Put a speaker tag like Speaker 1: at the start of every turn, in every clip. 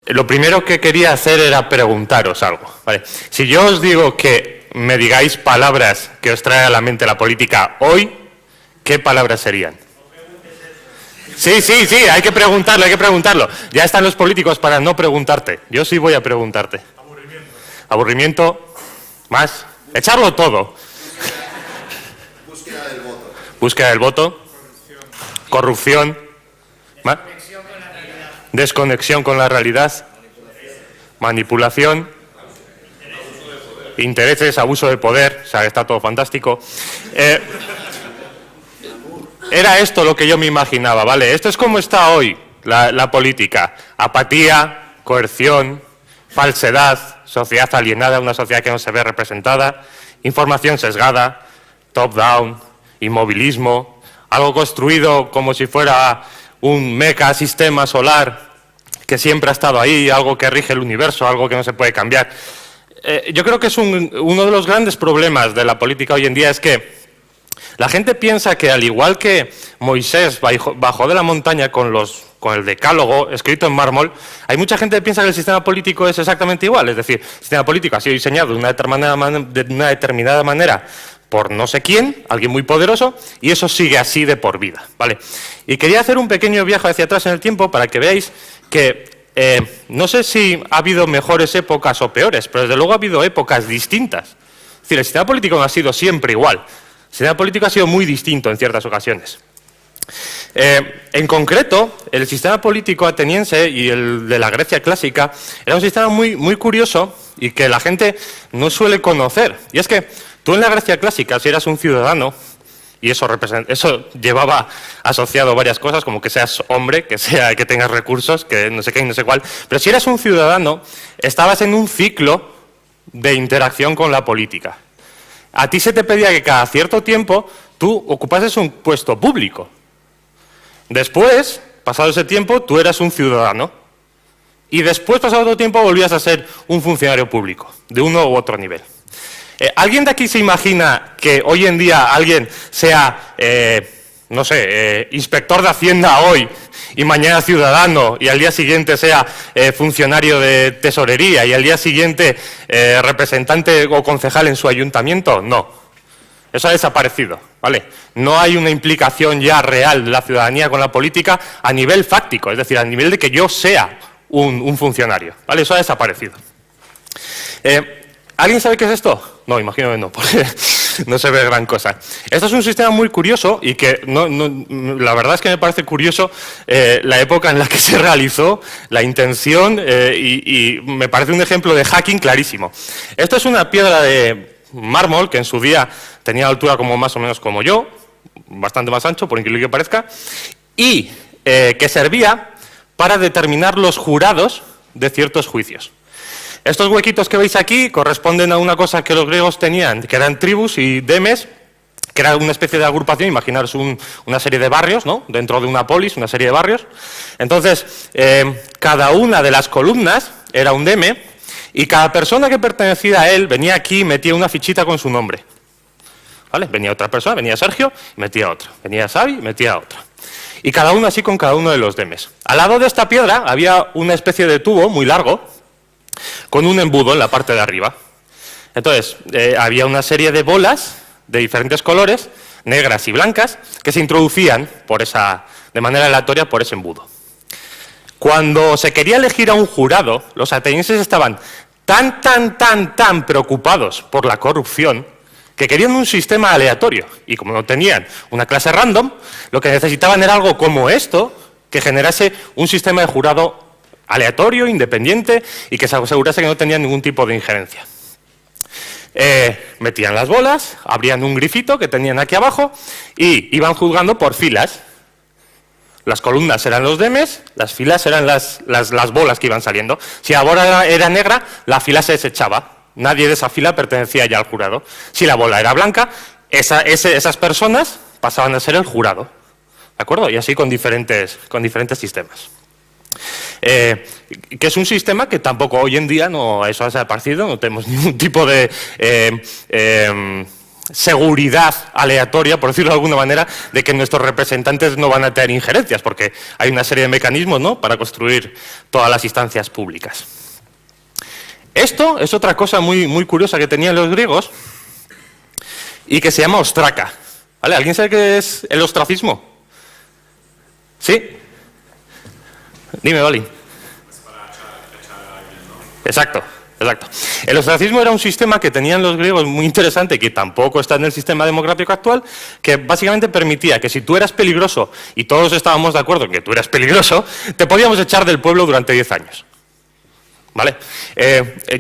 Speaker 1: Lo primero que quería hacer era preguntaros algo, ¿vale? Si yo os digo que me digáis palabras que os trae a la mente la política hoy, ¿qué palabras serían? Sí, hay que preguntarlo, hay que preguntarlo. Ya están los políticos para no preguntarte. Yo sí voy a preguntarte. Aburrimiento. Aburrimiento, más. Echarlo todo.
Speaker 2: Búsqueda del voto.
Speaker 1: Búsqueda del voto. Corrupción. ¿Más? Desconexión con la realidad. Manipulación. Intereses, abuso de poder. O sea, está todo fantástico. Era esto lo que yo me imaginaba, ¿vale? Esto es como está hoy la política. Apatía, coerción, falsedad, sociedad alienada, una sociedad que no se ve representada, información sesgada, top-down, inmovilismo, algo construido como si fuera un meca sistema solar que siempre ha estado ahí, algo que rige el universo, algo que no se puede cambiar. Yo creo que es uno de los grandes problemas de la política hoy en día es que la gente piensa que al igual que Moisés bajó de la montaña con el decálogo escrito en mármol, hay mucha gente que piensa que el sistema político es exactamente igual. Es decir, el sistema político ha sido diseñado de una determinada manera por no sé quién, alguien muy poderoso, y eso sigue así de por vida, ¿vale? Y quería hacer un pequeño viaje hacia atrás en el tiempo para que veáis que no sé si ha habido mejores épocas o peores, pero desde luego ha habido épocas distintas. Es decir, el sistema político no ha sido siempre igual. El sistema político ha sido muy distinto en ciertas ocasiones. En concreto, el sistema político ateniense y el de la Grecia clásica era un sistema muy curioso y que la gente no suele conocer. Y es que tú en la Grecia clásica, si eras un ciudadano, y eso llevaba asociado varias cosas, como que seas hombre, que tengas recursos, que no sé qué y no sé cuál, pero si eras un ciudadano, estabas en un ciclo de interacción con la política. A ti se te pedía que cada cierto tiempo tú ocupases un puesto público. Después, pasado ese tiempo, tú eras un ciudadano. Y después, pasado otro tiempo, volvías a ser un funcionario público, de uno u otro nivel. ¿Alguien de aquí se imagina que hoy en día alguien sea, no sé, inspector de Hacienda hoy y mañana ciudadano y al día siguiente sea funcionario de tesorería y al día siguiente representante o concejal en su ayuntamiento? No, eso ha desaparecido, ¿vale? No hay una implicación ya real de la ciudadanía con la política a nivel fáctico, es decir, a nivel de que yo sea un funcionario, ¿vale? Eso ha desaparecido. ¿Alguien sabe qué es esto? No, imagino que no, porque no se ve gran cosa. Esto es un sistema muy curioso y que la verdad es que me parece curioso la época en la que se realizó, la intención y me parece un ejemplo de hacking clarísimo. Esto es una piedra de mármol que en su día tenía altura como más o menos como yo, bastante más ancho, por increíble que parezca, y que servía para determinar los jurados de ciertos juicios. Estos huequitos que veis aquí corresponden a una cosa que los griegos tenían, que eran tribus y demes, que era una especie de agrupación, imaginaros una serie de barrios, ¿no? Dentro de una polis, una serie de barrios. Entonces, cada una de las columnas era un deme y cada persona que pertenecía a él venía aquí y metía una fichita con su nombre. ¿Vale? Venía otra persona, venía Sergio y metía otra. Venía Xavi y metía otra. Y cada uno así con cada uno de los demes. Al lado de esta piedra había una especie de tubo muy largo, con un embudo en la parte de arriba. Entonces, había una serie de bolas de diferentes colores, negras y blancas, que se introducían de manera aleatoria por ese embudo. Cuando se quería elegir a un jurado, los atenienses estaban tan preocupados por la corrupción que querían un sistema aleatorio. Y como no tenían una clase random, lo que necesitaban era algo como esto, que generase un sistema de jurado aleatorio, independiente y que se asegurase que no tenían ningún tipo de injerencia. Metían las bolas, abrían un grifito que tenían aquí abajo y iban juzgando por filas. Las columnas eran los demes, las filas eran las bolas que iban saliendo. Si la bola era negra, la fila se desechaba. Nadie de esa fila pertenecía ya al jurado. Si la bola era blanca, esas personas pasaban a ser el jurado. ¿De acuerdo? Y así con diferentes sistemas. Que es un sistema que tampoco hoy en día, eso ha desaparecido, no tenemos ningún tipo de seguridad aleatoria, por decirlo de alguna manera, de que nuestros representantes no van a tener injerencias, porque hay una serie de mecanismos, ¿no?, para construir todas las instancias públicas. Esto es otra cosa muy curiosa que tenían los griegos y que se llama ostraca. ¿Vale? ¿Alguien sabe qué es el ostracismo? ¿Sí? Dime, Vali. Exacto. Exacto. El ostracismo era un sistema que tenían los griegos muy interesante, que tampoco está en el sistema democrático actual, que básicamente permitía que si tú eras peligroso, y todos estábamos de acuerdo en que tú eras peligroso, te podíamos echar del pueblo durante 10 años. ¿Vale?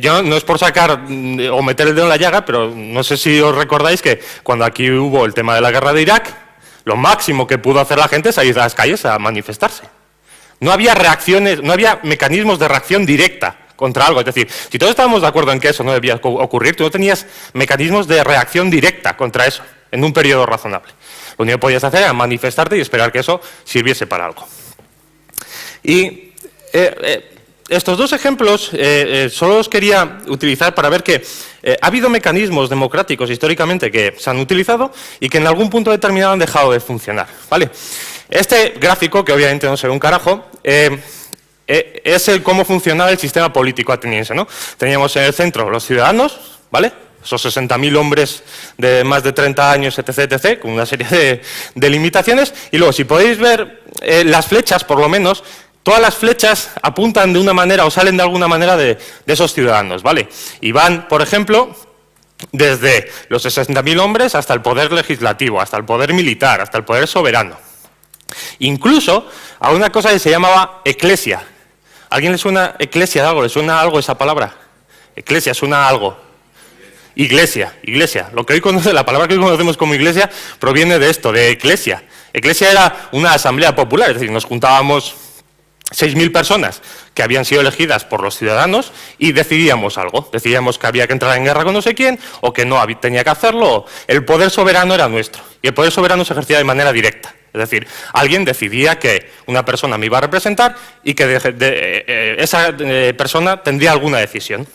Speaker 1: Yo no es por sacar o meter el dedo en la llaga, pero no sé si os recordáis que cuando aquí hubo el tema de la guerra de Irak, lo máximo que pudo hacer la gente es salir a las calles a manifestarse. No había reacciones, no había mecanismos de reacción directa contra algo. Es decir, si todos estábamos de acuerdo en que eso no debía ocurrir, tú no tenías mecanismos de reacción directa contra eso en un periodo razonable. Lo único que podías hacer era manifestarte y esperar que eso sirviese para algo. Y estos dos ejemplos solo los quería utilizar para ver que ha habido mecanismos democráticos históricamente que se han utilizado y que en algún punto determinado han dejado de funcionar. ¿Vale? Este gráfico, que obviamente no se ve un carajo, es cómo funcionaba el sistema político ateniense, ¿no? Teníamos en el centro los ciudadanos, ¿vale? Esos 60.000 hombres de más de 30 años, etc., etc., con una serie de limitaciones. Y luego, si podéis ver las flechas, por lo menos, todas las flechas apuntan de una manera o salen de alguna manera de esos ciudadanos, ¿vale? Y van, por ejemplo, desde los 60.000 hombres hasta el poder legislativo, hasta el poder militar, hasta el poder soberano. Incluso a una cosa que se llamaba eclesia. ¿A alguien le suena eclesia de algo? ¿Le suena algo esa palabra? Eclesia, suena a algo. Iglesia, iglesia. Lo que hoy conoce, la palabra que hoy conocemos como iglesia proviene de esto, de eclesia. Eclesia era una asamblea popular, es decir, nos juntábamos 6.000 personas que habían sido elegidas por los ciudadanos y decidíamos algo. Decidíamos que había que entrar en guerra con no sé quién o que no tenía que hacerlo. El poder soberano era nuestro y el poder soberano se ejercía de manera directa. Es decir, alguien decidía que una persona me iba a representar y que esa persona tendría alguna decisión.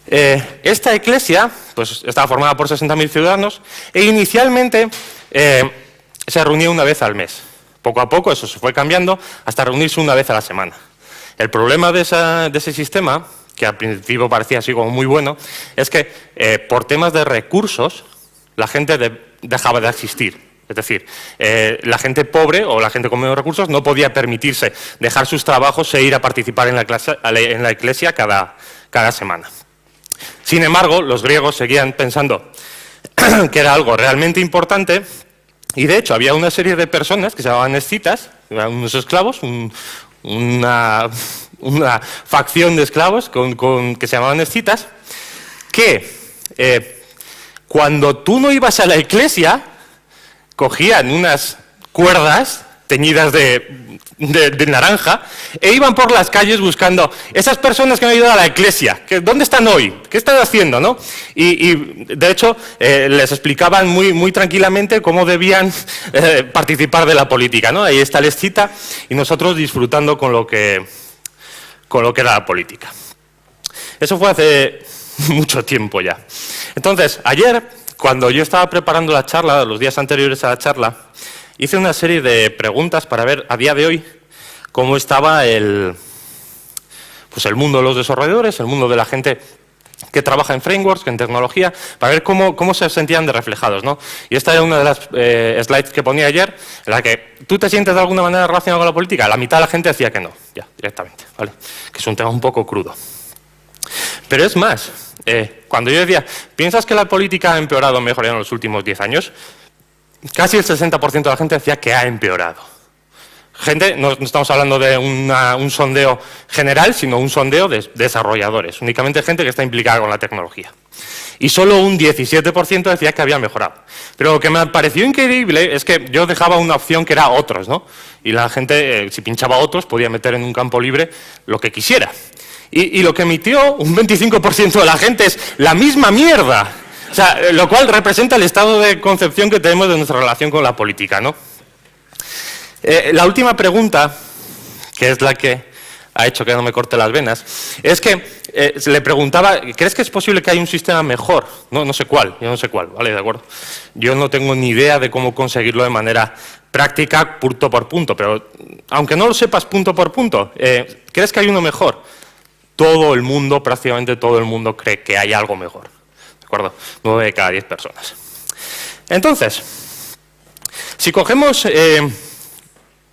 Speaker 1: Esta eclesia pues, estaba formada por 60.000 ciudadanos e inicialmente se reunía una vez al mes. Poco a poco eso se fue cambiando hasta reunirse una vez a la semana. El problema de ese sistema, que al principio parecía así como muy bueno, es que por temas de recursos la gente dejaba de existir. Es decir, la gente pobre o la gente con menos recursos no podía permitirse dejar sus trabajos e ir a participar en la iglesia cada semana. Sin embargo, los griegos seguían pensando que era algo realmente importante y, de hecho, había una serie de personas que se llamaban escitas, unos esclavos, una facción de esclavos que se llamaban escitas, que cuando tú no ibas a la iglesia, cogían unas cuerdas teñidas de naranja e iban por las calles buscando esas personas que han ido a la iglesia. ¿Dónde están hoy? ¿Qué están haciendo? ¿No? Y de hecho, les explicaban muy tranquilamente cómo debían participar de la política, ¿no? Ahí está la escita y nosotros disfrutando con lo que era la política. Eso fue hace mucho tiempo ya. Entonces, ayer, cuando yo estaba preparando la charla, los días anteriores a la charla, hice una serie de preguntas para ver a día de hoy cómo estaba el mundo de los desarrolladores, el mundo de la gente que trabaja en frameworks, en tecnología, para ver cómo se sentían de reflejados, ¿no? Y esta era una de las slides que ponía ayer, en la que tú te sientes de alguna manera relacionado con la política. La mitad de la gente decía que no, ya, directamente, ¿vale? Que es un tema un poco crudo. Pero es más, cuando yo decía, ¿piensas que la política ha empeorado o mejorado en los últimos 10 años? Casi el 60% de la gente decía que ha empeorado. Gente, no estamos hablando de un sondeo general, sino un sondeo de desarrolladores, únicamente gente que está implicada con la tecnología. Y solo un 17% decía que había mejorado. Pero lo que me pareció increíble es que yo dejaba una opción que era otros, ¿no? Y la gente, si pinchaba otros, podía meter en un campo libre lo que quisiera. Y lo que emitió un 25% de la gente es la misma mierda. O sea, lo cual representa el estado de concepción que tenemos de nuestra relación con la política, ¿no? La última pregunta, que es la que ha hecho que no me corte las venas, es que le preguntaba, ¿crees que es posible que haya un sistema mejor? No sé cuál, yo no sé cuál, ¿vale? De acuerdo. Yo no tengo ni idea de cómo conseguirlo de manera práctica, punto por punto, pero aunque no lo sepas punto por punto, ¿crees que hay uno mejor? Todo el mundo, prácticamente todo el mundo cree que hay algo mejor, ¿de acuerdo? 9 de cada 10 personas. Entonces, si cogemos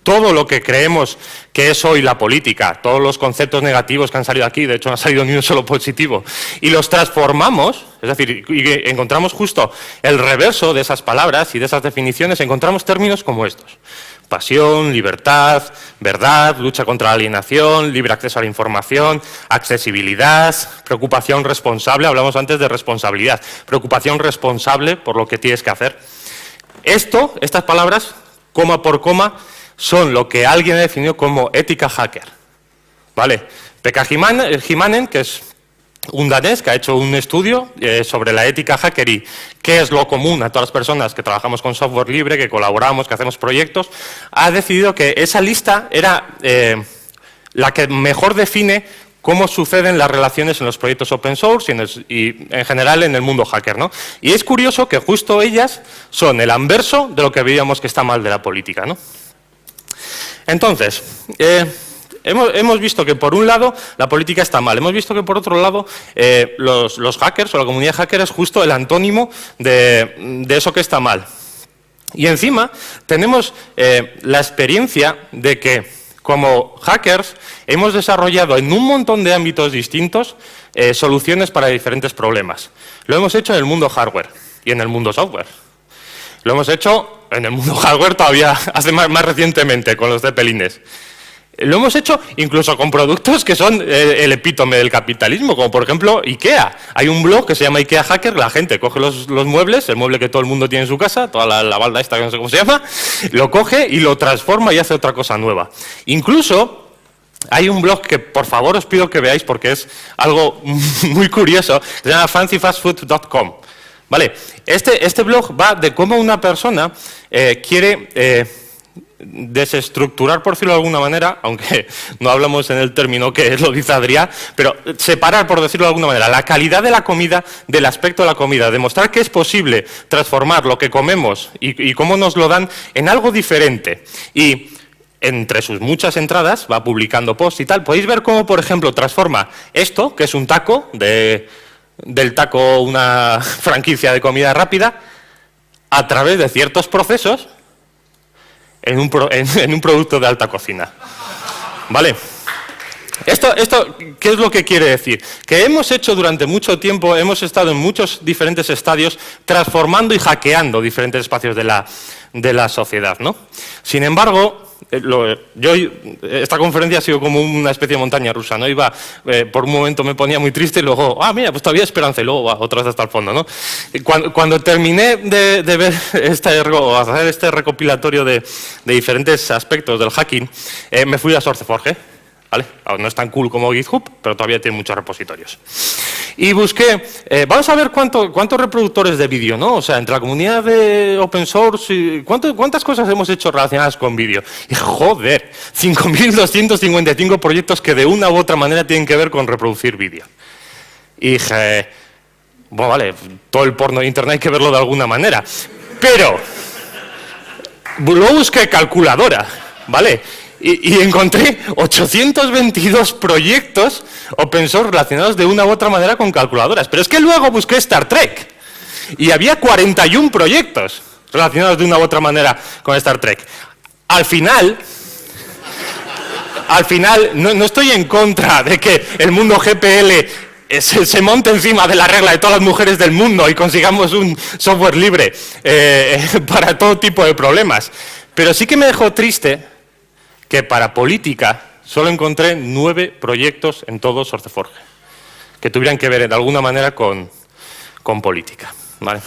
Speaker 1: todo lo que creemos que es hoy la política, todos los conceptos negativos que han salido aquí, de hecho no ha salido ni un solo positivo, y los transformamos, es decir, y encontramos justo el reverso de esas palabras y de esas definiciones, encontramos términos como estos: pasión, libertad, verdad, lucha contra la alienación, libre acceso a la información, accesibilidad, preocupación responsable, hablamos antes de responsabilidad, preocupación responsable por lo que tienes que hacer. Estas palabras, coma por coma, son lo que alguien ha definido como ética hacker, ¿vale? Pekka Himanen, que es un danés que ha hecho un estudio sobre la ética hacker y qué es lo común a todas las personas que trabajamos con software libre, que colaboramos, que hacemos proyectos, ha decidido que esa lista era la que mejor define cómo suceden las relaciones en los proyectos open source y en general en el mundo hacker, ¿no? Y es curioso que justo ellas son el anverso de lo que veíamos que está mal de la política, ¿no? Entonces, hemos visto que por un lado la política está mal, hemos visto que por otro lado los hackers o la comunidad hacker es justo el antónimo de eso que está mal. Y encima tenemos la experiencia de que como hackers hemos desarrollado en un montón de ámbitos distintos soluciones para diferentes problemas. Lo hemos hecho en el mundo hardware y en el mundo software. Lo hemos hecho en el mundo hardware todavía hace más recientemente con los Zeppelines. Lo hemos hecho incluso con productos que son el epítome del capitalismo, como por ejemplo IKEA. Hay un blog que se llama IKEA Hacker, la gente coge los muebles, el mueble que todo el mundo tiene en su casa, toda la balda esta que no sé cómo se llama, lo coge y lo transforma y hace otra cosa nueva. Incluso hay un blog que por favor os pido que veáis porque es algo muy curioso, se llama fancyfastfood.com. Vale, este blog va de cómo una persona quiere desestructurar, por decirlo de alguna manera, aunque no hablamos en el término que lo dice Adrià, pero separar, por decirlo de alguna manera, la calidad de la comida del aspecto de la comida, demostrar que es posible transformar lo que comemos y cómo nos lo dan en algo diferente. Y entre sus muchas entradas va publicando posts y tal. Podéis ver cómo, por ejemplo, transforma esto, que es un taco del taco, una franquicia de comida rápida, a través de ciertos procesos en un producto de alta cocina. ¿Vale? Esto, ¿qué es lo que quiere decir? Que hemos hecho durante mucho tiempo, hemos estado en muchos diferentes estadios transformando y hackeando diferentes espacios de la sociedad, ¿no? Sin embargo, esta conferencia ha sido como una especie de montaña rusa, ¿no? Iba, por un momento me ponía muy triste y luego, mira, pues todavía hay esperanza, y luego otra vez hasta el fondo, ¿no? Cuando terminé de ver hacer este recopilatorio de diferentes aspectos del hacking, me fui a SourceForge, ¿vale? No es tan cool como GitHub, pero todavía tiene muchos repositorios. Y busqué, vamos a ver cuántos reproductores de vídeo, ¿no? O sea, entre la comunidad de open source, ¿cuántas cosas hemos hecho relacionadas con vídeo? Y joder, 5.255 proyectos que de una u otra manera tienen que ver con reproducir vídeo. Y dije, bueno, vale, todo el porno de internet hay que verlo de alguna manera. Pero, luego busqué calculadora, ¿vale? Y encontré 822 proyectos open source relacionados de una u otra manera con calculadoras. Pero es que luego busqué Star Trek y había 41 proyectos relacionados de una u otra manera con Star Trek. Al final no estoy en contra de que el mundo GPL se monte encima de la regla de todas las mujeres del mundo y consigamos un software libre para todo tipo de problemas. Pero sí que me dejó triste que para política solo encontré 9 proyectos en todo SourceForge que tuvieran que ver de alguna manera con política, ¿vale?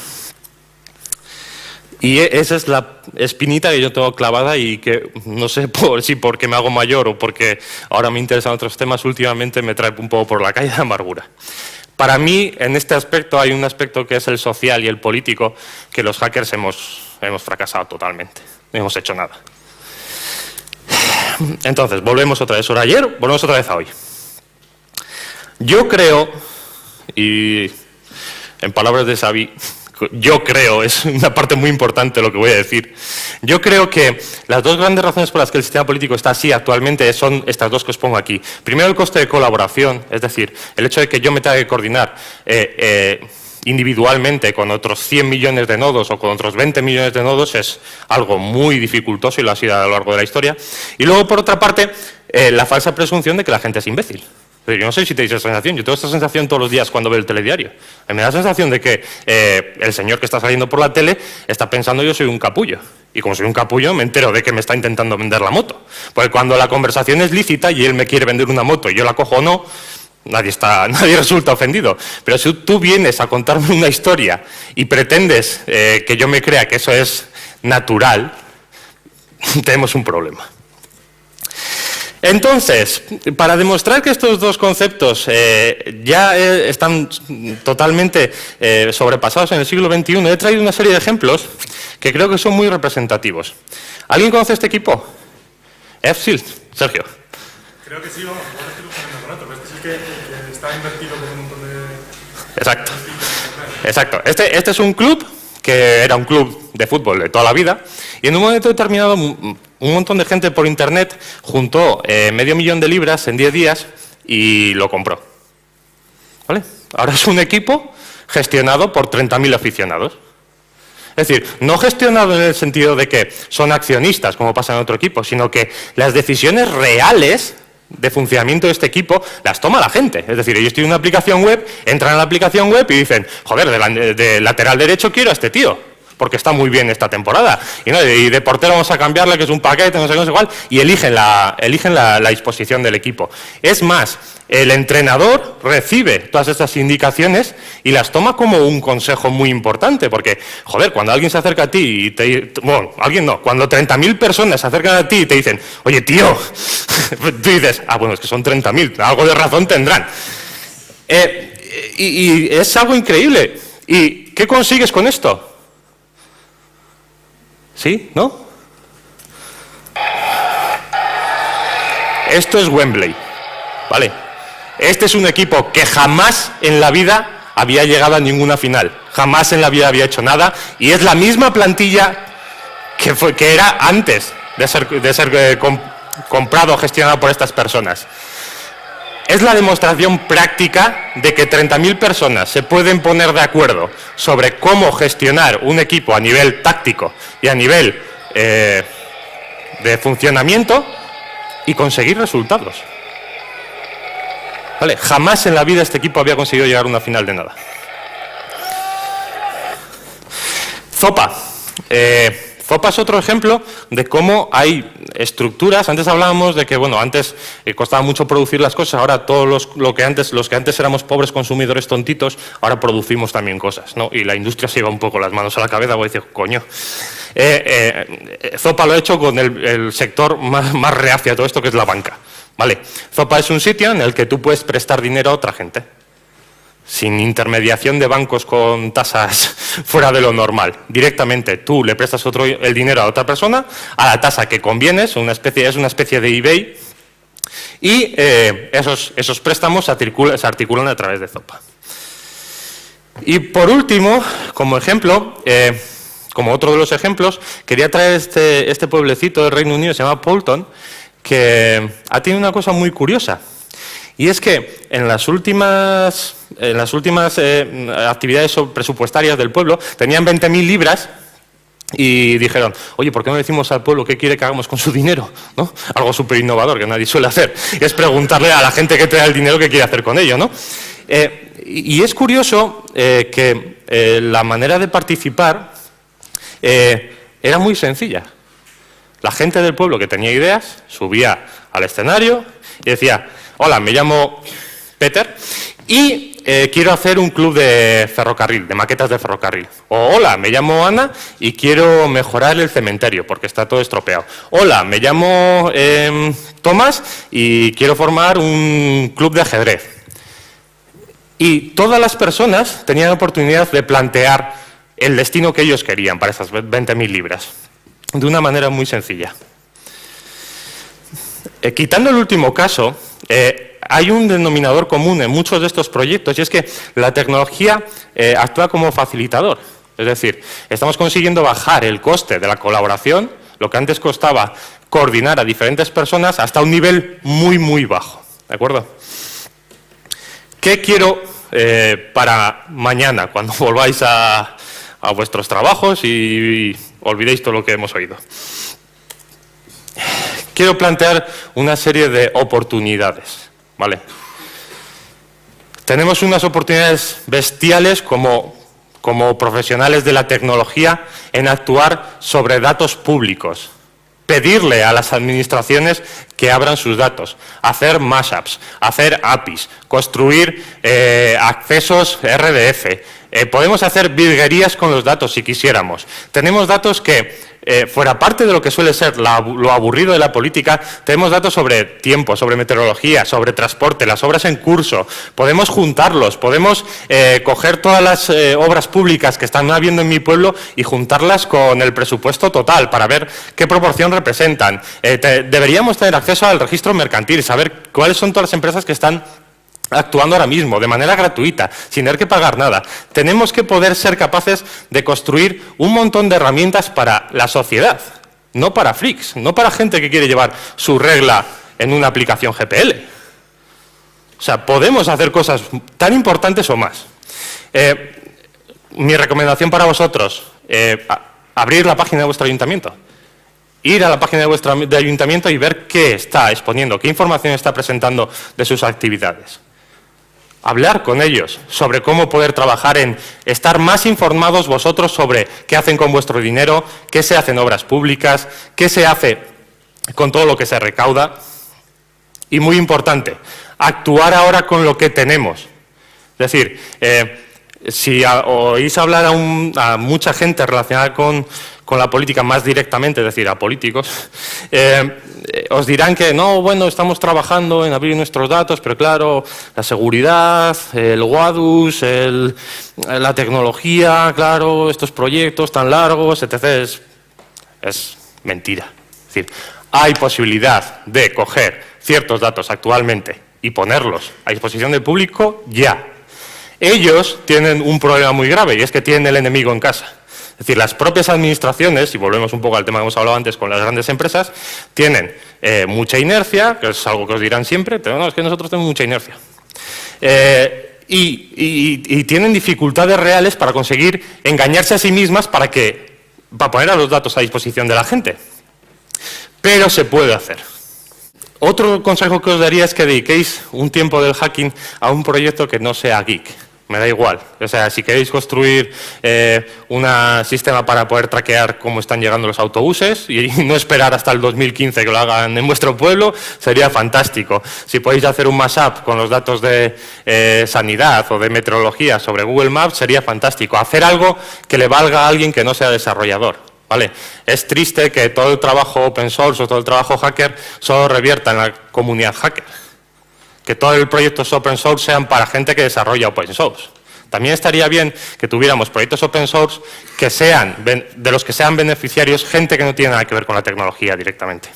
Speaker 1: Y esa es la espinita que yo tengo clavada y que no sé si porque me hago mayor o porque ahora me interesan otros temas, últimamente me trae un poco por la calle de amargura. Para mí, en este aspecto, hay un aspecto que es el social y el político, que los hackers hemos fracasado totalmente, no hemos hecho nada. Entonces, volvemos otra vez sobre ayer, volvemos otra vez a hoy. Yo creo, y en palabras de Xavi, yo creo, es una parte muy importante lo que voy a decir, yo creo que las dos grandes razones por las que el sistema político está así actualmente son estas dos que os pongo aquí. Primero, el coste de colaboración, es decir, el hecho de que yo me tenga que coordinar individualmente con otros 100 millones de nodos o con otros 20 millones de nodos es algo muy dificultoso y lo ha sido a lo largo de la historia. Y luego, por otra parte, la falsa presunción de que la gente es imbécil. Yo no sé si tenéis esa sensación, yo tengo esta sensación todos los días cuando veo el telediario. Me da la sensación de que el señor que está saliendo por la tele está pensando yo soy un capullo. Y como soy un capullo me entero de que me está intentando vender la moto. Porque cuando la conversación es lícita y él me quiere vender una moto y yo la cojo o no, nadie resulta ofendido. Pero si tú vienes a contarme una historia y pretendes que yo me crea que eso es natural, tenemos un problema. Entonces, para demostrar que estos dos conceptos ya están totalmente sobrepasados en el siglo XXI, he traído una serie de ejemplos que creo que son muy representativos. ¿Alguien conoce este equipo? F-Shield, Sergio.
Speaker 2: Creo que sí, vamos, igual es que lo ponen más barato, pero este es el que está invertido con un montón de...
Speaker 1: Exacto. Exacto. Este es un club que era un club de fútbol de toda la vida y en un momento determinado un montón de gente por internet juntó $500,000 de libras en 10 días y lo compró. ¿Vale? Ahora es un equipo gestionado por 30.000 aficionados. Es decir, no gestionado en el sentido de que son accionistas, como pasa en otro equipo, sino que las decisiones reales de funcionamiento de este equipo las toma la gente. Es decir, ellos tienen una aplicación web, entran a la aplicación web y dicen, joder, de lateral derecho quiero a este tío, porque está muy bien esta temporada. Y de portero vamos a cambiarle, que es un paquete, no sé cuál, y eligen la disposición del equipo. Es más, el entrenador recibe todas estas indicaciones y las toma como un consejo muy importante, porque, joder, cuando alguien se acerca a ti y cuando 30.000 personas se acercan a ti y te dicen, oye, tío, tú dices, bueno, es que son 30.000, algo de razón tendrán. Y es algo increíble. ¿Y qué consigues con esto? ¿Sí? ¿No? Esto es Wembley, ¿vale? Este es un equipo que jamás en la vida había llegado a ninguna final, jamás en la vida había hecho nada y es la misma plantilla que era antes de ser comprado o gestionado por estas personas. Es la demostración práctica de que 30.000 personas se pueden poner de acuerdo sobre cómo gestionar un equipo a nivel táctico y a nivel de funcionamiento y conseguir resultados. ¿Vale? Jamás en la vida este equipo había conseguido llegar a una final de nada. Zopa. Zopa es otro ejemplo de cómo hay estructuras. Antes hablábamos de que, bueno, antes costaba mucho producir las cosas, ahora todos los que antes éramos pobres consumidores tontitos, ahora producimos también cosas, ¿no? Y la industria se lleva un poco las manos a la cabeza, voy a decir, coño. Zopa lo ha hecho con el sector más reacio a todo esto, que es la banca. ¿Vale? Zopa es un sitio en el que tú puedes prestar dinero a otra gente, sin intermediación de bancos con tasas fuera de lo normal. Directamente tú le prestas el dinero a otra persona a la tasa que conviene, es una especie de eBay, y esos préstamos se articulan a través de Zopa. Y por último, como ejemplo, como otro de los ejemplos, quería traer este pueblecito del Reino Unido, se llama Poulton, que ha tenido una cosa muy curiosa. Y es que en las últimas actividades presupuestarias del pueblo tenían 20.000 libras y dijeron, oye, ¿por qué no decimos al pueblo qué quiere que hagamos con su dinero? ¿No? Algo súper innovador que nadie suele hacer. Es preguntarle a la gente que trae el dinero qué quiere hacer con ello, ¿no? Y es curioso que la manera de participar era muy sencilla. La gente del pueblo que tenía ideas subía al escenario y decía, hola, me llamo Peter y quiero hacer un club de ferrocarril, de maquetas de ferrocarril. O hola, me llamo Ana y quiero mejorar el cementerio porque está todo estropeado. Hola, me llamo Tomás y quiero formar un club de ajedrez. Y todas las personas tenían oportunidad de plantear el destino que ellos querían para esas 20.000 libras, de una manera muy sencilla. Quitando el último caso, hay un denominador común en muchos de estos proyectos y es que la tecnología actúa como facilitador. Es decir, estamos consiguiendo bajar el coste de la colaboración, lo que antes costaba coordinar a diferentes personas, hasta un nivel muy, muy bajo. ¿De acuerdo? ¿Qué quiero para mañana, cuando volváis a vuestros trabajos y olvidéis todo lo que hemos oído? Quiero plantear una serie de oportunidades, ¿vale? Tenemos unas oportunidades bestiales como profesionales de la tecnología en actuar sobre datos públicos, pedirle a las administraciones que abran sus datos, hacer mashups, hacer APIs, construir accesos RDF. Podemos hacer virguerías con los datos si quisiéramos. Tenemos datos que, fuera parte de lo que suele ser lo aburrido de la política, tenemos datos sobre tiempo, sobre meteorología, sobre transporte, las obras en curso. Podemos juntarlos, podemos coger todas las obras públicas que están habiendo en mi pueblo y juntarlas con el presupuesto total para ver qué proporción representan. Deberíamos tener acceso al registro mercantil, saber cuáles son todas las empresas que están actuando ahora mismo, de manera gratuita, sin tener que pagar nada. Tenemos que poder ser capaces de construir un montón de herramientas para la sociedad, no para freaks, no para gente que quiere llevar su regla en una aplicación GPL. O sea, podemos hacer cosas tan importantes o más. Mi recomendación para vosotros, abrir la página de vuestro ayuntamiento. Ir a la página de vuestro ayuntamiento y ver qué está exponiendo, qué información está presentando de sus actividades. Hablar con ellos sobre cómo poder trabajar en estar más informados vosotros sobre qué hacen con vuestro dinero, qué se hace en obras públicas, qué se hace con todo lo que se recauda. Y muy importante, actuar ahora con lo que tenemos. Es decir, si oís hablar a mucha gente relacionada con la política más directamente, es decir, a políticos, os dirán que no, bueno, estamos trabajando en abrir nuestros datos, pero claro, la seguridad, el WADUS, la tecnología, claro, estos proyectos tan largos, etc. Es mentira. Es decir, hay posibilidad de coger ciertos datos actualmente y ponerlos a disposición del público ya. Ellos tienen un problema muy grave y es que tienen el enemigo en casa. Es decir, las propias administraciones, y volvemos un poco al tema que hemos hablado antes con las grandes empresas, tienen mucha inercia, que es algo que os dirán siempre, pero no, es que nosotros tenemos mucha inercia. Y tienen dificultades reales para conseguir engañarse a sí mismas para poner a los datos a disposición de la gente. Pero se puede hacer. Otro consejo que os daría es que dediquéis un tiempo del hacking a un proyecto que no sea geek. Me da igual. O sea, si queréis construir un sistema para poder traquear cómo están llegando los autobuses y no esperar hasta el 2015 que lo hagan en vuestro pueblo, sería fantástico. Si podéis hacer un mashup con los datos de sanidad o de meteorología sobre Google Maps, sería fantástico. Hacer algo que le valga a alguien que no sea desarrollador. ¿Vale? Es triste que todo el trabajo open source o todo el trabajo hacker solo revierta en la comunidad hacker. Que todo el proyecto open source sean para gente que desarrolla open source. También estaría bien que tuviéramos proyectos open source que sean, de los que sean beneficiarios gente que no tiene nada que ver con la tecnología directamente.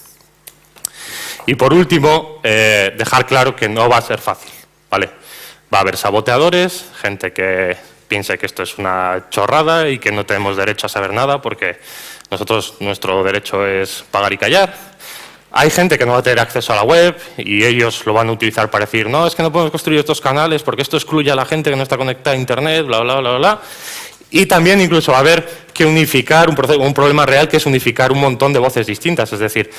Speaker 1: Y por último, dejar claro que no va a ser fácil, ¿vale? Va a haber saboteadores, gente que piense que esto es una chorrada y que no tenemos derecho a saber nada porque nuestro derecho es pagar y callar. Hay gente que no va a tener acceso a la web y ellos lo van a utilizar para decir no, es que no podemos construir estos canales porque esto excluye a la gente que no está conectada a Internet, bla, bla, bla, bla. Y también incluso va a haber que unificar un problema real que es unificar un montón de voces distintas. Es decir,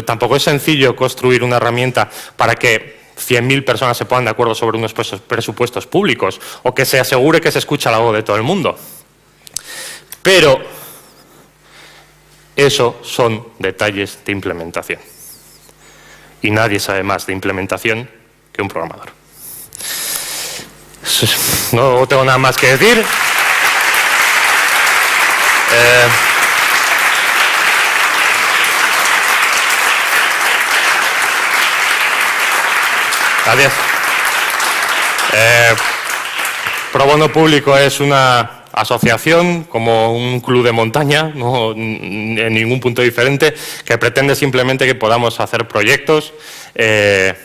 Speaker 1: tampoco es sencillo construir una herramienta para que 100.000 personas se pongan de acuerdo sobre unos presupuestos públicos o que se asegure que se escucha la voz de todo el mundo. Pero eso son detalles de implementación. Y nadie sabe más de implementación que un programador. No tengo nada más que decir. Gracias. Pro Bono Público es una asociación, como un club de montaña, no en ningún punto diferente, que pretende simplemente que podamos hacer proyectos en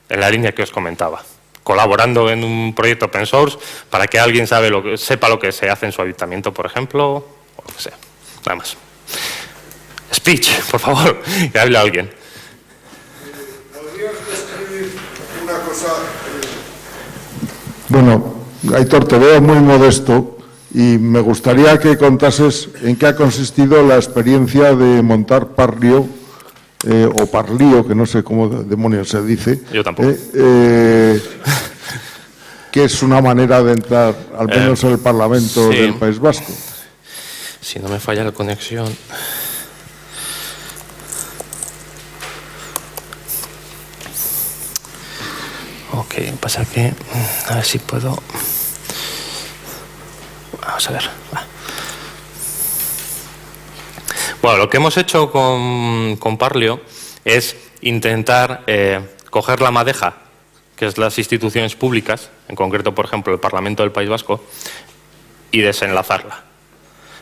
Speaker 1: la línea que os comentaba, colaborando en un proyecto open source para que alguien sepa lo que se hace en su ayuntamiento, por ejemplo, o lo que sea. Nada más. Speech, por favor, que hable alguien.
Speaker 3: ¿Podrías describir una cosa? Bueno, Aitor, te veo muy modesto y me gustaría que contases en qué ha consistido la experiencia de montar Parlio, o Parlío, que no sé cómo demonios se dice.
Speaker 1: Yo tampoco.
Speaker 3: Que es una manera de entrar, al menos en el Parlamento
Speaker 1: sí.
Speaker 3: del País Vasco.
Speaker 1: Si no me falla la conexión. Ok, pasa que... A ver si puedo... Vamos a ver. Bueno, lo que hemos hecho con Parlio es intentar coger la madeja, que es las instituciones públicas, en concreto, por ejemplo, el Parlamento del País Vasco, y desenlazarla.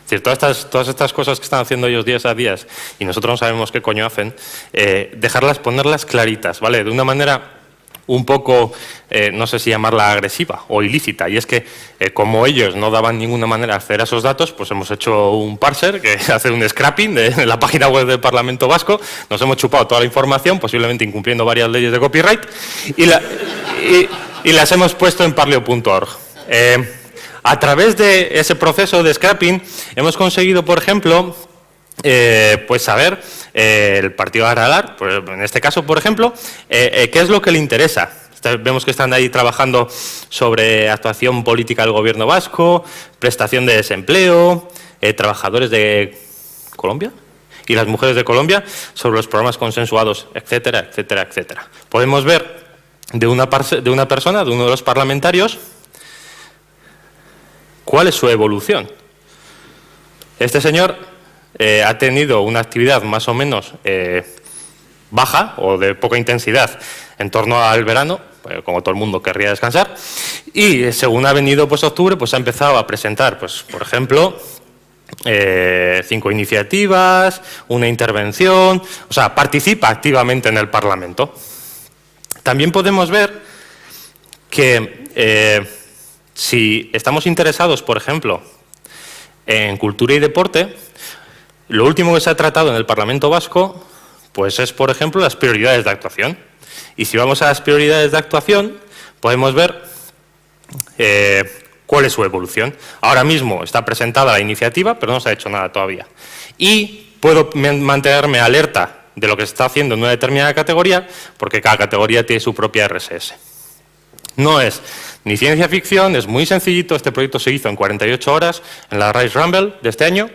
Speaker 1: Es decir, todas estas cosas que están haciendo ellos días a días y nosotros no sabemos qué coño hacen, ponerlas claritas, ¿vale? De una manera un poco, no sé si llamarla agresiva o ilícita, y es que como ellos no daban ninguna manera de acceder a esos datos, pues hemos hecho un parser que hace un scrapping de la página web del Parlamento Vasco, nos hemos chupado toda la información, posiblemente incumpliendo varias leyes de copyright, y las hemos puesto en parlio.org. A través de ese proceso de scrapping hemos conseguido, por ejemplo, pues saber el Partido Aralar, pues en este caso, por ejemplo, qué es lo que le interesa. Vemos que están ahí trabajando sobre actuación política del gobierno vasco, prestación de desempleo, trabajadores de Colombia y las mujeres de Colombia, sobre los programas consensuados, etcétera, etcétera, etcétera. Podemos ver de una persona, de uno de los parlamentarios, cuál es su evolución. Este señor ha tenido una actividad más o menos baja o de poca intensidad en torno al verano, como todo el mundo querría descansar, y según ha venido pues octubre, pues ha empezado a presentar, pues por ejemplo, 5 iniciativas, una intervención, o sea, participa activamente en el Parlamento. También podemos ver que si estamos interesados, por ejemplo, en cultura y deporte, lo último que se ha tratado en el Parlamento Vasco, pues es, por ejemplo, las prioridades de actuación. Y si vamos a las prioridades de actuación, podemos ver cuál es su evolución. Ahora mismo está presentada la iniciativa, pero no se ha hecho nada todavía. Y puedo mantenerme alerta de lo que se está haciendo en una determinada categoría, porque cada categoría tiene su propia RSS. No es ni ciencia ficción, es muy sencillito. Este proyecto se hizo en 48 horas en la Rice Rumble de este año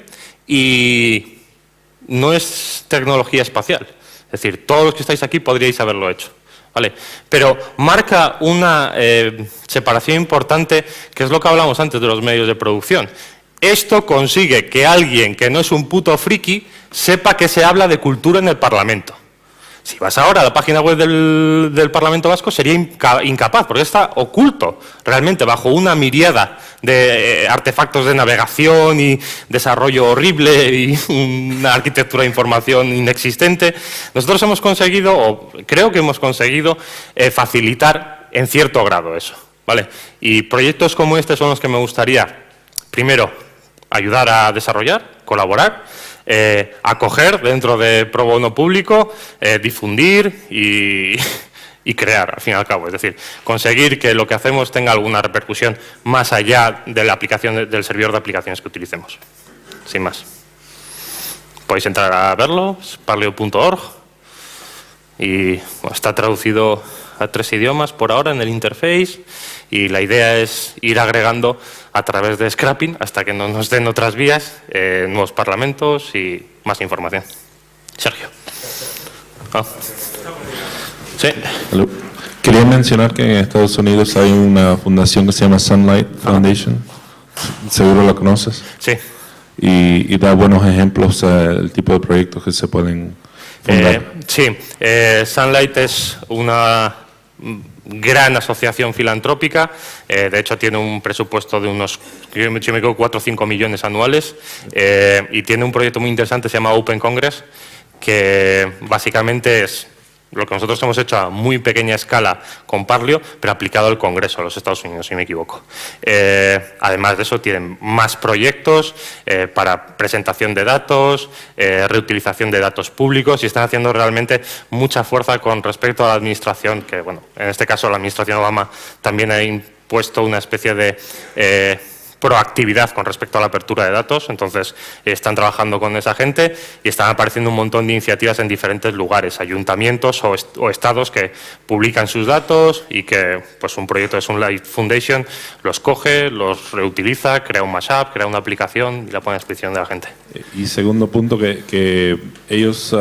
Speaker 1: y no es tecnología espacial. Es decir, todos los que estáis aquí podríais haberlo hecho, ¿vale? Pero marca una separación importante, que es lo que hablamos antes de los medios de producción. Esto consigue que alguien que no es un puto friki sepa que se habla de cultura en el Parlamento. Si vas ahora a la página web del Parlamento Vasco, sería incapaz, porque está oculto realmente bajo una miríada de artefactos de navegación y desarrollo horrible y una arquitectura de información inexistente. Nosotros hemos conseguido, o creo que hemos conseguido, facilitar en cierto grado eso, ¿vale? Y proyectos como este son los que me gustaría, primero, ayudar a desarrollar, colaborar, acoger dentro de pro bono público, difundir y crear, al fin y al cabo. Es decir, conseguir que lo que hacemos tenga alguna repercusión más allá de la aplicación del servidor de aplicaciones que utilicemos. Sin más. Podéis entrar a verlo, es parlio.org, y bueno, está traducido a 3 idiomas por ahora en el interface, y la idea es ir agregando a través de scrapping hasta que nos den otras vías, nuevos parlamentos y más información. Sergio. Sí.
Speaker 4: Hello. Quería mencionar que en Estados Unidos hay una fundación que se llama Sunlight Foundation. Seguro la conoces.
Speaker 1: Sí.
Speaker 4: Y da buenos ejemplos del tipo de proyectos que se pueden fundar.
Speaker 1: Sí. Sunlight es una gran asociación filantrópica, de hecho tiene un presupuesto de unos, si me equivoco, 4 o 5 millones anuales, y tiene un proyecto muy interesante, se llama Open Congress, que básicamente es lo que nosotros hemos hecho a muy pequeña escala con Parlio, pero aplicado al Congreso de los Estados Unidos, si me equivoco. Además de eso, tienen más proyectos para presentación de datos, reutilización de datos públicos, y están haciendo realmente mucha fuerza con respecto a la administración, que, bueno, en este caso la administración Obama también ha impuesto una especie de proactividad con respecto a la apertura de datos. Entonces están trabajando con esa gente y están apareciendo un montón de iniciativas en diferentes lugares, ayuntamientos o estados que publican sus datos y que pues un proyecto de Sunlight Foundation los coge, los reutiliza, crea un mashup, crea una aplicación y la pone a disposición de la gente.
Speaker 4: Y segundo punto, que ellos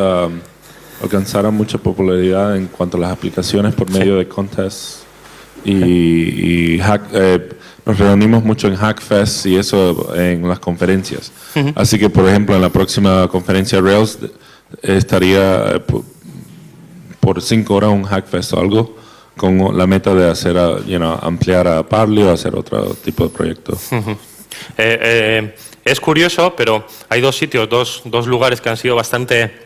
Speaker 4: alcanzaron mucha popularidad en cuanto a las aplicaciones por medio de contests y nos reunimos mucho en Hackfest y eso en las conferencias. Así que, por ejemplo, en la próxima conferencia Rails estaría por 5 horas un Hackfest o algo, con la meta de hacer, ampliar a Parlio, hacer otro tipo de proyectos.
Speaker 1: Es curioso, pero hay dos sitios, dos lugares que han sido bastante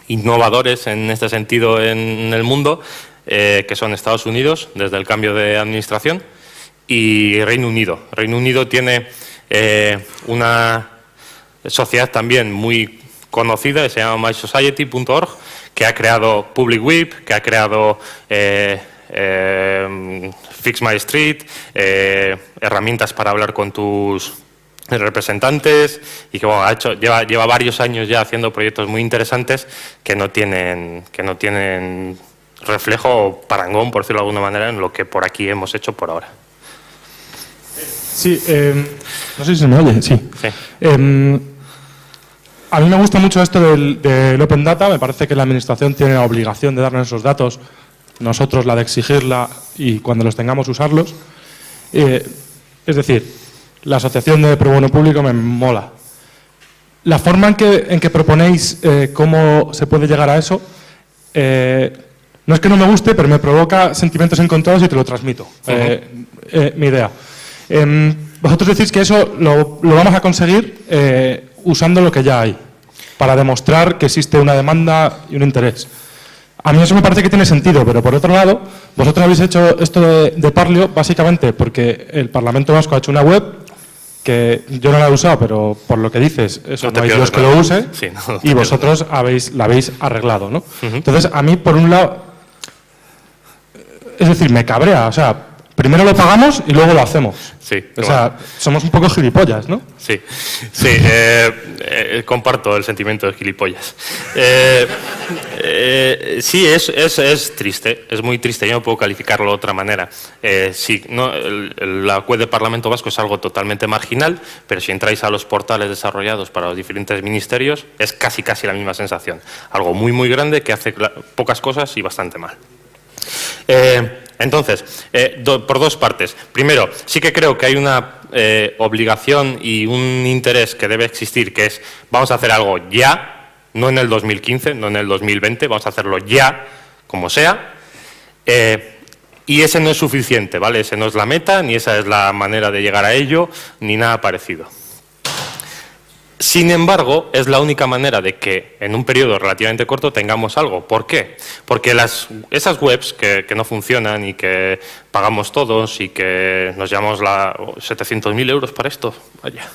Speaker 1: innovadores en este sentido en el mundo, que son Estados Unidos, desde el cambio de administración, y Reino Unido. Reino Unido tiene una sociedad también muy conocida, que se llama mysociety.org, que ha creado Public Whip, que ha creado Fix My Street, herramientas para hablar con tus representantes, y que bueno, lleva varios años ya haciendo proyectos muy interesantes que no tienen reflejo o parangón, por decirlo de alguna manera, en lo que por aquí hemos hecho por ahora.
Speaker 2: Sí, no sé si se me oye, sí. A mí me gusta mucho esto del Open Data. Me parece que la Administración tiene la obligación de darnos esos datos, nosotros la de exigirla y cuando los tengamos usarlos. Es decir, la Asociación de Pro Bono Público me mola. La forma en que proponéis cómo se puede llegar a eso, no es que no me guste, pero me provoca sentimientos encontrados y te lo transmito. Mi idea. Vosotros decís que eso lo vamos a conseguir usando lo que ya hay, para demostrar que existe una demanda y un interés. A mí eso me parece que tiene sentido, pero por otro lado, vosotros habéis hecho esto de Parlio básicamente porque el Parlamento Vasco ha hecho una web que yo no la he usado, pero por lo que dices, eso no hay Dios que lo use,
Speaker 1: sí,
Speaker 2: y vosotros la habéis arreglado, ¿no? Entonces, a mí, por un lado, es decir, me cabrea, o sea, primero lo pagamos y luego lo hacemos.
Speaker 1: Sí,
Speaker 2: o sea, somos un poco gilipollas, ¿no?
Speaker 1: Sí, comparto el sentimiento de gilipollas. Sí, es triste, es muy triste, yo no puedo calificarlo de otra manera. Sí, no, la web del Parlamento Vasco es algo totalmente marginal, pero si entráis a los portales desarrollados para los diferentes ministerios, es casi la misma sensación. Algo muy, muy grande que hace pocas cosas y bastante mal. Entonces, por dos partes. Primero, sí que creo que hay una obligación y un interés que debe existir, que es, vamos a hacer algo ya, no en el 2015, no en el 2020, vamos a hacerlo ya, como sea, y ese no es suficiente, ¿vale? Ese no es la meta, ni esa es la manera de llegar a ello, ni nada parecido. Sin embargo, es la única manera de que en un periodo relativamente corto tengamos algo. ¿Por qué? Porque esas webs que no funcionan y que pagamos todos y que nos llevamos 700.000 euros para esto, vaya.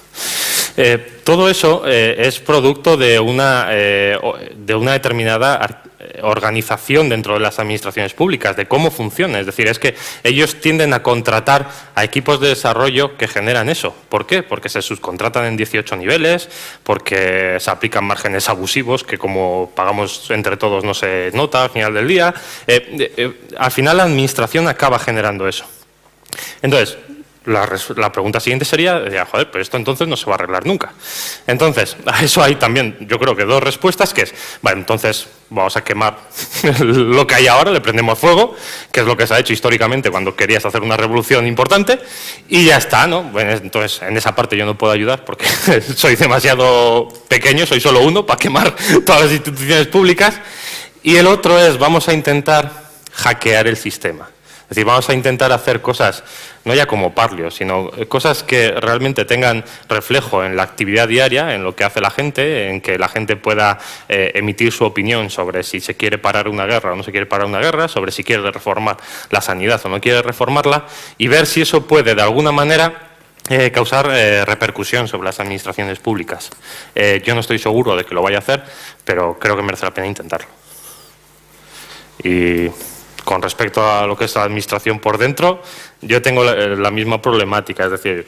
Speaker 1: Todo eso es producto de una determinada organización dentro de las administraciones públicas, de cómo funciona. Es decir, es que ellos tienden a contratar a equipos de desarrollo que generan eso. ¿Por qué? Porque se subcontratan en 18 niveles, porque se aplican márgenes abusivos que como pagamos entre todos no se nota al final del día. Al final la administración acaba generando eso. Entonces, la pregunta siguiente sería, joder, pero esto entonces no se va a arreglar nunca. Entonces, a eso hay también, yo creo que dos respuestas, que es, vale, entonces vamos a quemar lo que hay ahora, le prendemos fuego, que es lo que se ha hecho históricamente cuando querías hacer una revolución importante, y ya está, ¿no? Bueno, entonces, en esa parte yo no puedo ayudar porque soy demasiado pequeño, soy solo uno para quemar todas las instituciones públicas. Y el otro es, vamos a intentar hackear el sistema. Es decir, vamos a intentar hacer cosas, no ya como Parlio, sino cosas que realmente tengan reflejo en la actividad diaria, en lo que hace la gente, en que la gente pueda emitir su opinión sobre si se quiere parar una guerra o no se quiere parar una guerra, sobre si quiere reformar la sanidad o no quiere reformarla, y ver si eso puede, de alguna manera, causar repercusión sobre las administraciones públicas. Yo no estoy seguro de que lo vaya a hacer, pero creo que merece la pena intentarlo. Y con respecto a lo que es la administración por dentro, yo tengo la misma problemática, es decir,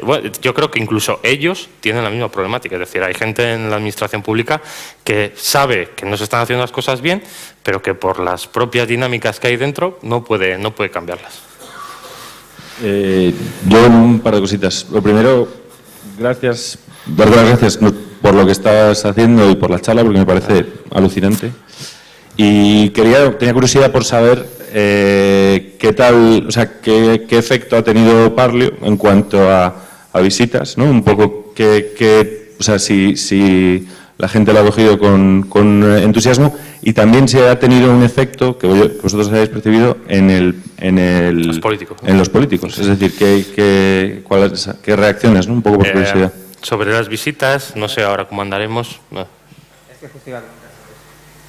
Speaker 1: bueno, yo creo que incluso ellos tienen la misma problemática, es decir, hay gente en la administración pública que sabe que no se están haciendo las cosas bien, pero que por las propias dinámicas que hay dentro no puede cambiarlas.
Speaker 5: Yo un par de cositas. Lo primero, darte las gracias por lo que estás haciendo y por la charla, porque me parece alucinante. Y tenía curiosidad por saber qué tal, o sea, qué efecto ha tenido Parlio en cuanto a visitas, ¿no? Un poco o sea, si la gente lo ha cogido con entusiasmo, y también si ha tenido un efecto que vosotros habéis percibido en
Speaker 1: los políticos.
Speaker 5: En los políticos. Sí. Es decir, qué reacciones, ¿no? Un poco por curiosidad.
Speaker 1: Sobre las visitas, no sé ahora cómo andaremos. No.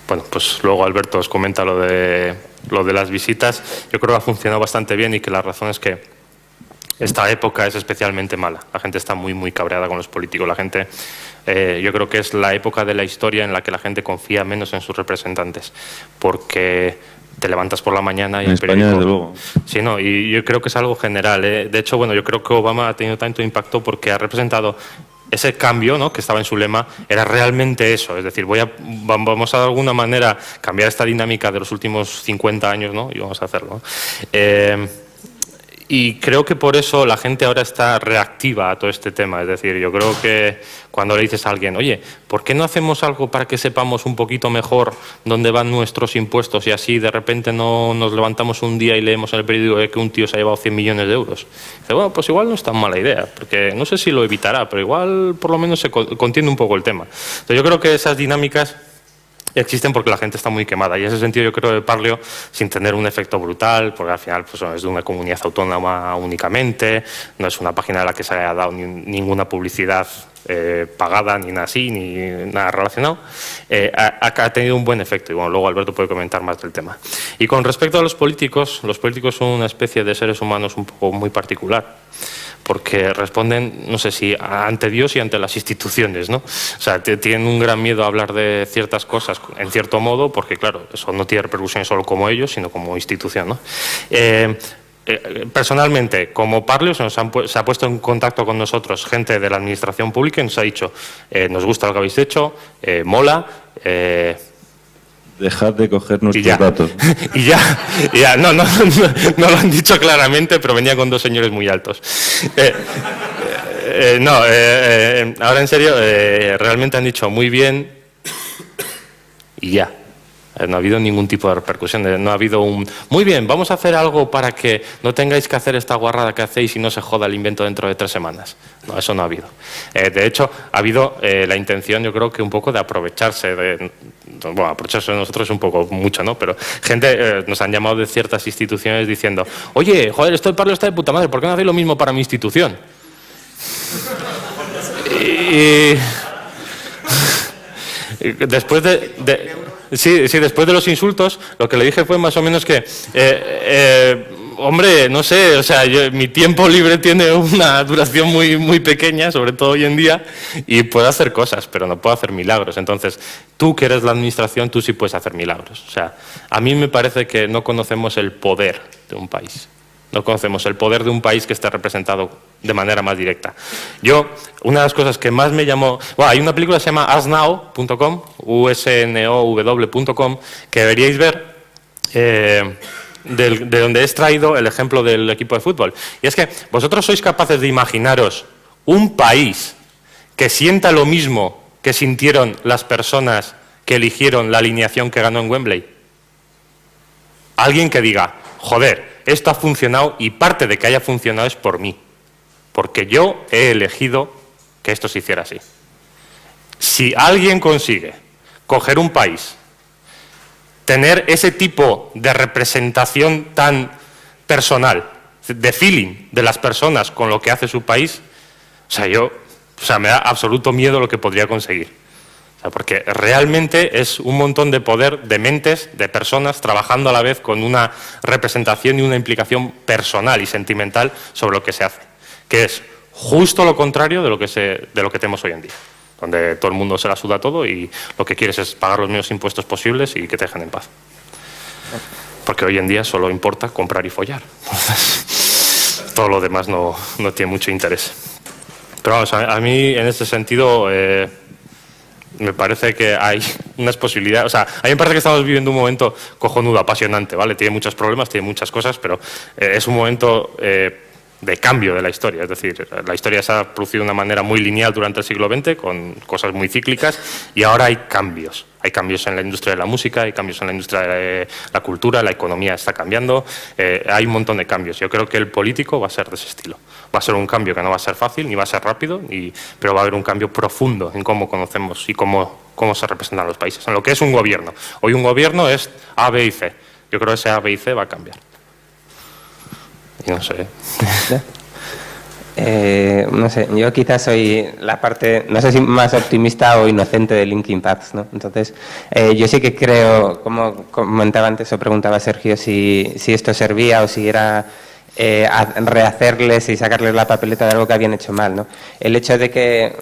Speaker 1: Bueno, pues luego Alberto os comenta lo de las visitas. Yo creo que ha funcionado bastante bien y que la razón es que esta época es especialmente mala. La gente está muy, muy cabreada con los políticos. La gente, yo creo que es la época de la historia en la que la gente confía menos en sus representantes, porque te levantas por la mañana y
Speaker 5: en España, desde luego.
Speaker 1: Sí, no, y yo creo que es algo general. De hecho, bueno, yo creo que Obama ha tenido tanto impacto porque ha representado ese cambio, ¿no?, que estaba en su lema, era realmente eso. Es decir, vamos a de alguna manera cambiar esta dinámica de los últimos 50 años, ¿no?, y vamos a hacerlo. Y creo que por eso la gente ahora está reactiva a todo este tema. Es decir, yo creo que cuando le dices a alguien, oye, ¿por qué no hacemos algo para que sepamos un poquito mejor dónde van nuestros impuestos y así de repente no nos levantamos un día y leemos en el periódico que un tío se ha llevado 100 millones de euros? Dice, bueno, pues igual no es tan mala idea, porque no sé si lo evitará, pero igual por lo menos se contiene un poco el tema. Entonces yo creo que esas dinámicas existen porque la gente está muy quemada, y en ese sentido yo creo que Parlio, sin tener un efecto brutal, porque al final pues, es de una comunidad autónoma únicamente, no es una página a la que se haya dado ninguna publicidad pagada, ni nada así, ni nada relacionado, ha tenido un buen efecto, y bueno, luego Alberto puede comentar más del tema. Y con respecto a los políticos son una especie de seres humanos un poco muy particular, porque responden, no sé si ante Dios y ante las instituciones, ¿no? O sea, tienen un gran miedo a hablar de ciertas cosas, en cierto modo, porque claro, eso no tiene repercusiones solo como ellos, sino como institución, ¿no? Personalmente, como Parlio, se ha puesto en contacto con nosotros gente de la administración pública y nos ha dicho, nos gusta lo que habéis hecho, mola,
Speaker 5: dejad de coger nuestros datos.
Speaker 1: Y ya, no lo han dicho claramente, pero venía con dos señores muy altos. Ahora en serio, realmente han dicho muy bien y ya. No ha habido ningún tipo de repercusión, no ha habido muy bien, vamos a hacer algo para que no tengáis que hacer esta guarrada que hacéis y no se joda el invento dentro de 3 semanas. No, eso no ha habido. De hecho, ha habido la intención, yo creo que un poco de aprovecharse aprovecharse de nosotros es un poco mucho, ¿no? Pero gente nos han llamado de ciertas instituciones diciendo, oye, joder, esto del Parlio está de puta madre, ¿por qué no hacéis lo mismo para mi institución? Y después después de los insultos, lo que le dije fue más o menos que, hombre, no sé, o sea, mi tiempo libre tiene una duración muy, muy pequeña, sobre todo hoy en día, y puedo hacer cosas, pero no puedo hacer milagros. Entonces, tú que eres la administración, tú sí puedes hacer milagros. O sea, a mí me parece que no conocemos el poder de un país. No conocemos el poder de un país que esté representado de manera más directa. Una de las cosas que más me llamó... Bueno, hay una película que se llama usnow.com, usnow.com, que deberíais ver, de donde he extraído el ejemplo del equipo de fútbol. Y es que vosotros sois capaces de imaginaros un país que sienta lo mismo que sintieron las personas que eligieron la alineación que ganó en Wembley. Alguien que diga, joder, esto ha funcionado y parte de que haya funcionado es por mí, porque yo he elegido que esto se hiciera así. Si alguien consigue coger un país, tener ese tipo de representación tan personal, de feeling de las personas con lo que hace su país, me da absoluto miedo lo que podría conseguir. Porque realmente es un montón de poder, de mentes, de personas trabajando a la vez con una representación y una implicación personal y sentimental sobre lo que se hace, que es justo lo contrario de lo que tenemos hoy en día, donde todo el mundo se la suda todo y lo que quieres es pagar los menos impuestos posibles y que te dejen en paz. Porque hoy en día solo importa comprar y follar. Entonces, todo lo demás no tiene mucho interés. Pero vamos, a mí en este sentido me parece que hay unas posibilidades. O sea, a mí me parece que estamos viviendo un momento cojonudo, apasionante, ¿vale? Tiene muchos problemas, tiene muchas cosas, pero es un momento de cambio de la historia. Es decir, la historia se ha producido de una manera muy lineal durante el siglo XX, con cosas muy cíclicas, y ahora hay cambios. Hay cambios en la industria de la música, hay cambios en la industria de la cultura, la economía está cambiando, hay un montón de cambios. Yo creo que el político va a ser de ese estilo. Va a ser un cambio que no va a ser fácil, ni va a ser rápido, pero va a haber un cambio profundo en cómo conocemos y cómo se representan los países, en lo que es un gobierno. Hoy un gobierno es A, B y C. Yo creo que ese A, B y C va a cambiar. Y no sé.
Speaker 6: No sé, yo quizás soy la parte, no sé si más optimista o inocente de Linkin Park, ¿no? Entonces, yo sí que creo, como comentaba antes o preguntaba Sergio, si esto servía o si era rehacerles y sacarles la papeleta de algo que habían hecho mal, ¿no? El hecho de que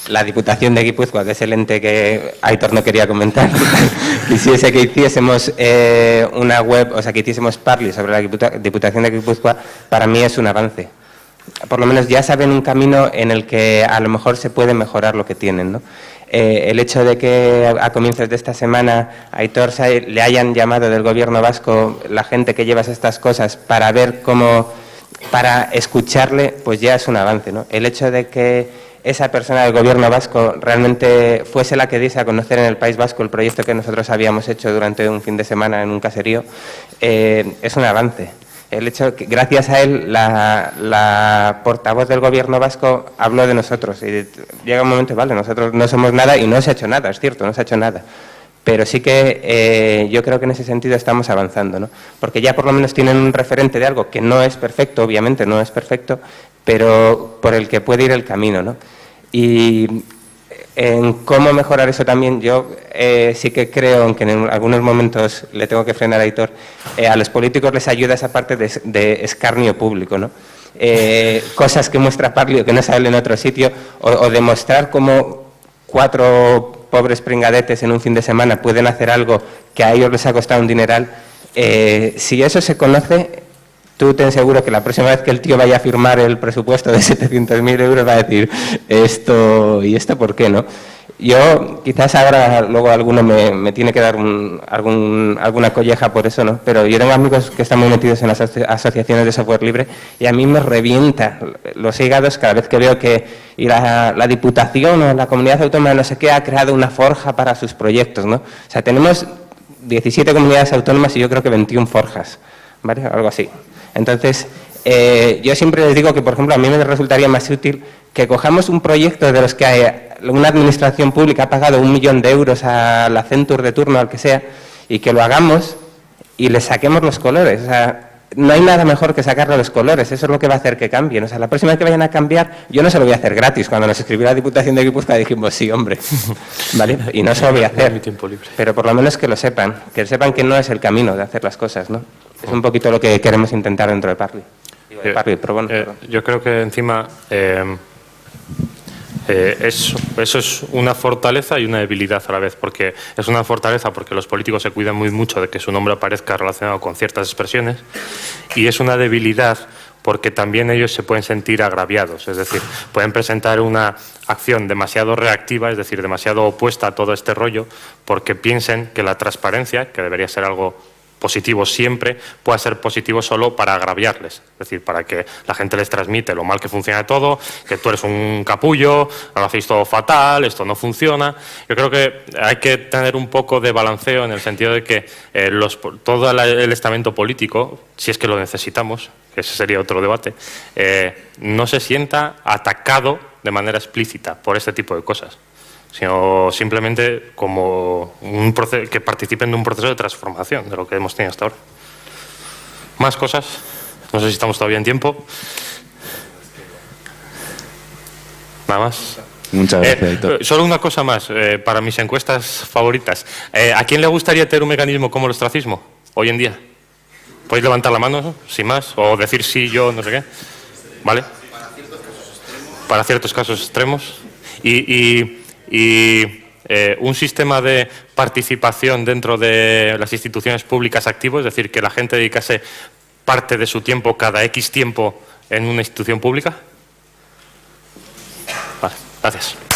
Speaker 6: la Diputación de Guipúzcoa, que es el ente que Aitor no quería comentar, quisiese que hiciésemos una web, o sea, que hiciésemos Parli sobre la Diputación de Guipúzcoa, para mí es un avance. Por lo menos ya saben un camino en el que a lo mejor se puede mejorar lo que tienen, ¿no? El hecho de que a comienzos de esta semana a Aitor le hayan llamado del gobierno vasco la gente que lleva estas cosas para ver para escucharle, pues ya es un avance, ¿no? El hecho de que esa persona del gobierno vasco realmente fuese la que diese a conocer en el País Vasco el proyecto que nosotros habíamos hecho durante un fin de semana en un caserío, es un avance. El hecho que gracias a él la portavoz del gobierno vasco habló de nosotros y llega un momento, vale, nosotros no somos nada y no se ha hecho nada, es cierto, no se ha hecho nada, pero sí que yo creo que en ese sentido estamos avanzando, ¿no? Porque ya por lo menos tienen un referente de algo que no es perfecto, obviamente no es perfecto, pero por el que puede ir el camino, ¿no? Y en cómo mejorar eso también, yo sí que creo que en algunos momentos le tengo que frenar a Aitor, a los políticos les ayuda esa parte de escarnio público, ¿no? Cosas que muestra Parli o que no salen en otro sitio, o demostrar cómo 4 pobres pringadetes en un fin de semana pueden hacer algo que a ellos les ha costado un dineral. Si eso se conoce, tú ten seguro que la próxima vez que el tío vaya a firmar el presupuesto de 700.000 euros va a decir esto ¿por qué no? Yo quizás ahora luego alguno me tiene que dar alguna colleja por eso, ¿no? Pero yo tengo amigos que están muy metidos en las asociaciones de software libre y a mí me revienta los hígados cada vez que veo que la Diputación o la Comunidad Autónoma no sé qué ha creado una forja para sus proyectos, ¿no? O sea, tenemos 17 comunidades autónomas y yo creo que 21 forjas, ¿vale? Algo así. Entonces, yo siempre les digo que, por ejemplo, a mí me resultaría más útil que cojamos un proyecto de los que una administración pública ha pagado 1 millón de euros a la Centur de turno, al que sea, y que lo hagamos y le saquemos los colores. O sea, no hay nada mejor que sacarle los colores, eso es lo que va a hacer que cambien. O sea, la próxima vez que vayan a cambiar, yo no se lo voy a hacer gratis. Cuando nos escribió la Diputación de Guipúzcoa dijimos, sí, hombre, ¿vale? Y no se lo voy a hacer, pero por lo menos que sepan que no es el camino de hacer las cosas, ¿no? Es un poquito lo que queremos intentar dentro de Parli.
Speaker 1: Yo creo que encima eso es una fortaleza y una debilidad a la vez, porque es una fortaleza porque los políticos se cuidan muy mucho de que su nombre aparezca relacionado con ciertas expresiones, y es una debilidad porque también ellos se pueden sentir agraviados, es decir, pueden presentar una acción demasiado reactiva, es decir, demasiado opuesta a todo este rollo, porque piensen que la transparencia, que debería ser algo positivo siempre, pueda ser positivo solo para agraviarles, es decir, para que la gente les transmite lo mal que funciona todo, que tú eres un capullo, lo hacéis todo fatal, esto no funciona. Yo creo que hay que tener un poco de balanceo en el sentido de que todo el estamento político, si es que lo necesitamos, que ese sería otro debate, no se sienta atacado de manera explícita por este tipo de cosas. sino simplemente como que participen de un proceso de transformación de lo que hemos tenido hasta ahora. Más cosas. No sé si estamos todavía en tiempo. Nada más.
Speaker 5: Muchas gracias, Héctor.
Speaker 1: Solo una cosa más, para mis encuestas favoritas. ¿A quién le gustaría tener un mecanismo como el ostracismo hoy en día? ¿Podéis levantar la mano, ¿no? Sin más? O decir sí, yo, no sé qué. ¿Vale? Para ciertos casos extremos. Y un sistema de participación dentro de las instituciones públicas activo, es decir, que la gente dedicase parte de su tiempo, cada X tiempo, en una institución pública. Vale, gracias.